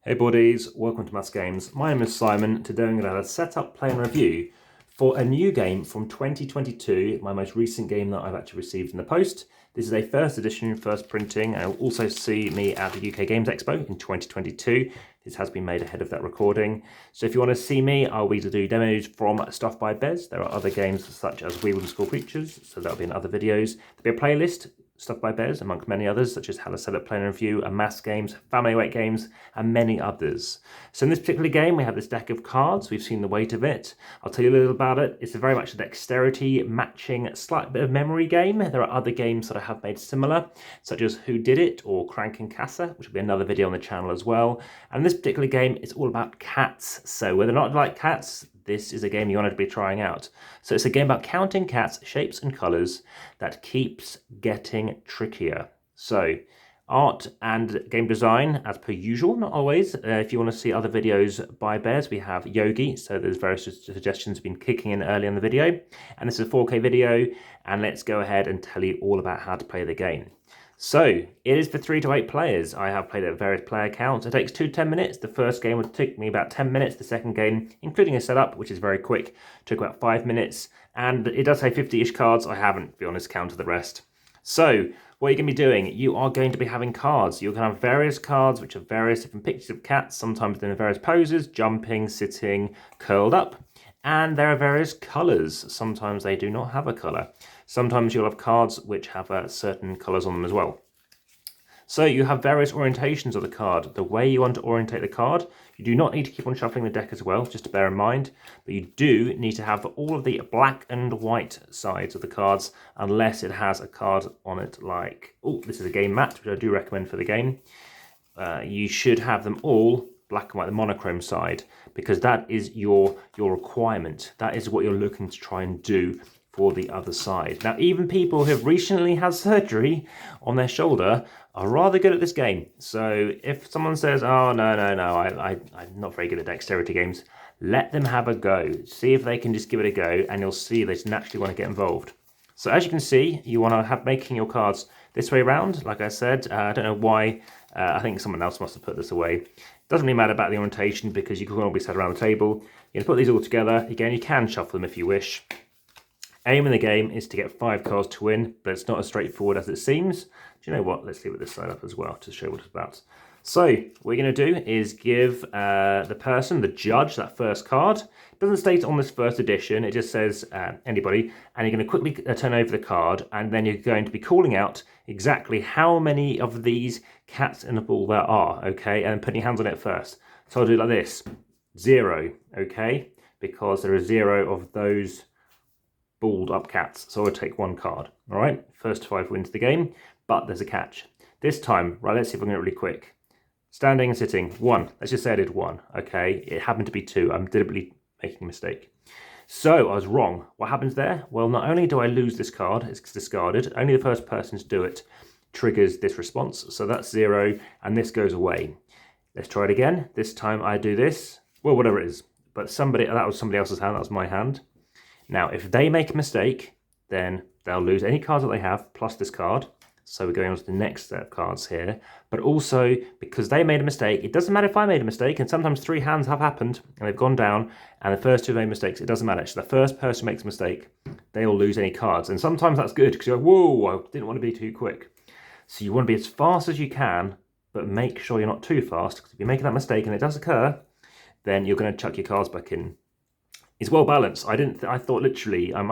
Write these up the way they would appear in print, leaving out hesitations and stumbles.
Hey buddies, welcome to Amass Games. My name is Simon. Today I'm going to have a setup, play and review for a new game from 2022, my most recent game that I've actually received in the post. This is a first edition, first printing, and you'll also see me at the UK Games Expo in 2022. This has been made ahead of that recording. So if you want to see me, I'll either do demos from Stuff by Bez. There are other games such as Wheel&Score Creatures, so that'll be in other videos. There'll be a playlist, Stuff by Bez, amongst many others, such as How to Set Up, Play and Review, Amass Games, Family Weight Games, and many others. So in this particular game, we have this deck of cards. We've seen the weight of it. I'll tell you a little about it. It's very much a dexterity matching, slight bit of memory game. There are other games that I have made similar, such as Who Did It or Crank and Casa, which will be another video on the channel as well. And this particular game is all about cats. So whether or not you like cats, this is a game you want to be trying out. So it's a game about counting cats, shapes and colours that keeps getting trickier. So art and game design as per usual, not always. If you want to see other videos by Bez, we have Yogi. So there's various suggestions been kicking in early in the video. And this is a 4K video. And let's go ahead and tell you all about how to play the game. So, it is for 3 to 8 players. I have played at various player counts. It takes 2 to 10 minutes. The first game would take me about 10 minutes. The second game, including a setup, which is very quick, took about 5 minutes. And it does say 50-ish cards. I haven't, to be honest, counted the rest. So, what you're going to be doing, you are going to be having cards. You're going to have various cards, which are various different pictures of cats, sometimes in various poses, jumping, sitting, curled up. And there are various colours. Sometimes they do not have a colour. Sometimes you'll have cards which have certain colours on them as well. So you have various orientations of the card. The way you want to orientate the card, you do not need to keep on shuffling the deck as well, just to bear in mind. But you do need to have all of the black and white sides of the cards, unless it has a card on it like, oh, this is a game mat, which I do recommend for the game. You should have them all black and white, the monochrome side, because that is your requirement. That is what you're looking to try and do for the other side. Now, even people who have recently had surgery on their shoulder are rather good at this game. So if someone says, oh, no, I'm not very good at dexterity games, let them have a go. See if they can just give it a go, and you'll see they naturally want to get involved. So as you can see, you want to have making your cards this way around. Like I said, I don't know why. I think someone else must have put this away. Doesn't really matter about the orientation because you can all be sat around the table. You're going to put these all together. Again, you can shuffle them if you wish. Aim in the game is to get 5 cards to win, but it's not as straightforward as it seems. Do you know what? Let's leave it this side up as well to show what it's about. So what you're going to do is give the person, the judge, that first card. It doesn't state on this first edition, it just says anybody, and you're going to quickly turn over the card, and then you're going to be calling out exactly how many of these cats in the ball there are, okay, and putting your hands on it first. So I'll do it like this, 0, okay, because there are 0 of those balled up cats, so I'll take 1 card, all right? First 5 wins the game, but there's a catch. This time, right, let's see if I can get it really quick. Standing and sitting, 1. Let's just say I did 1, okay? It happened to be 2. I'm deliberately making a mistake. So I was wrong. What happens there? Well, not only do I lose this card, it's discarded, only the first person to do it triggers this response. So that's 0, and this goes away. Let's try it again. This time I do this, well, whatever it is. But that was somebody else's hand, that was my hand. Now, if they make a mistake, then they'll lose any cards that they have, plus this card. So we're going on to the next set of cards here. But also, because they made a mistake, it doesn't matter if I made a mistake, and sometimes 3 hands have happened, and they've gone down, and the first 2 made mistakes, it doesn't matter. So the first person who makes a mistake, they'll lose any cards. And sometimes that's good, because you're like, whoa, I didn't want to be too quick. So you want to be as fast as you can, but make sure you're not too fast, because if you're making that mistake, and it does occur, then you're going to chuck your cards back in. It's well balanced. I thought literally, I'm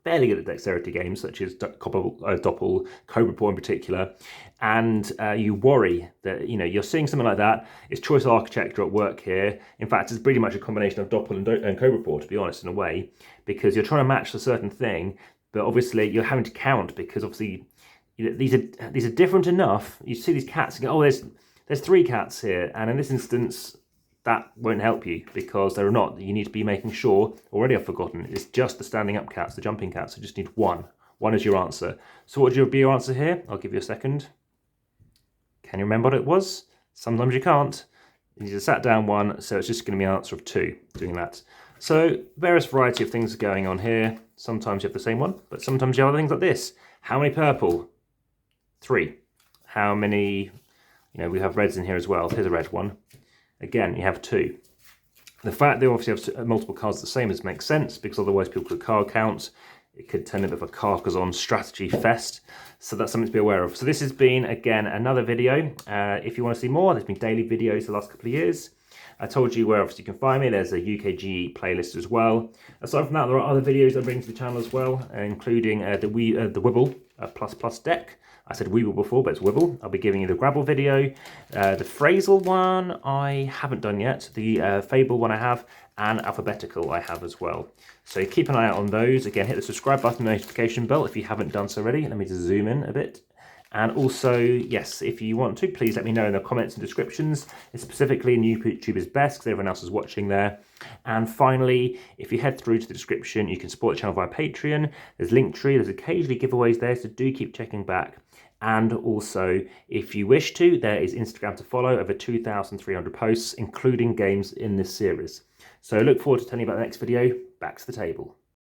fairly good at dexterity games, such as Doppel, Cobra Paw in particular, and you worry that, you're seeing something like that. It's choice architecture at work here. In fact, it's pretty much a combination of Doppel and Cobra Paw, to be honest, in a way, because you're trying to match a certain thing, but obviously you're having to count, because obviously these are different enough. You see these cats and go, oh, there's 3 cats here, and in this instance, that won't help you because they're not. You need to be making sure, already I've forgotten, it's just the standing up cats, the jumping cats. You just need 1. 1 is your answer. So what would be your answer here? I'll give you a second. Can you remember what it was? Sometimes you can't. You just sat down 1, so it's just going to be an answer of 2 doing that. So various variety of things are going on here. Sometimes you have the same one, but sometimes you have other things like this. How many purple? 3. How many, we have reds in here as well. Here's a red one. again, you have 2. The fact they obviously have multiple cards the same as makes sense, because otherwise people could card count. It could turn into a bit of a Carcassonne strategy fest. So that's something to be aware of. So this has been, again, another video. If you want to see more, there's been daily videos the last couple of years. I told you where obviously you can find me. There's a UKG playlist as well. Aside from that, there are other videos I bring to the channel as well, including the Wibble plus deck. I said Weeble before, but it's Wibble. I'll be giving you the Grabble video. The Phrasal one I haven't done yet. The Fable one I have, and Alphabetical I have as well. So keep an eye out on those. Again, hit the subscribe button, notification bell if you haven't done so already. Let me just zoom in a bit. And also, yes, if you want to, please let me know in the comments and descriptions. It's specifically in YouTuber's best, because everyone else is watching there. And finally, if you head through to the description, you can support the channel via Patreon. There's Linktree, there's occasionally giveaways there, so do keep checking back. And also, if you wish to, there is Instagram to follow, over 2,300 posts, including games in this series. So I look forward to telling you about the next video. Back to the table.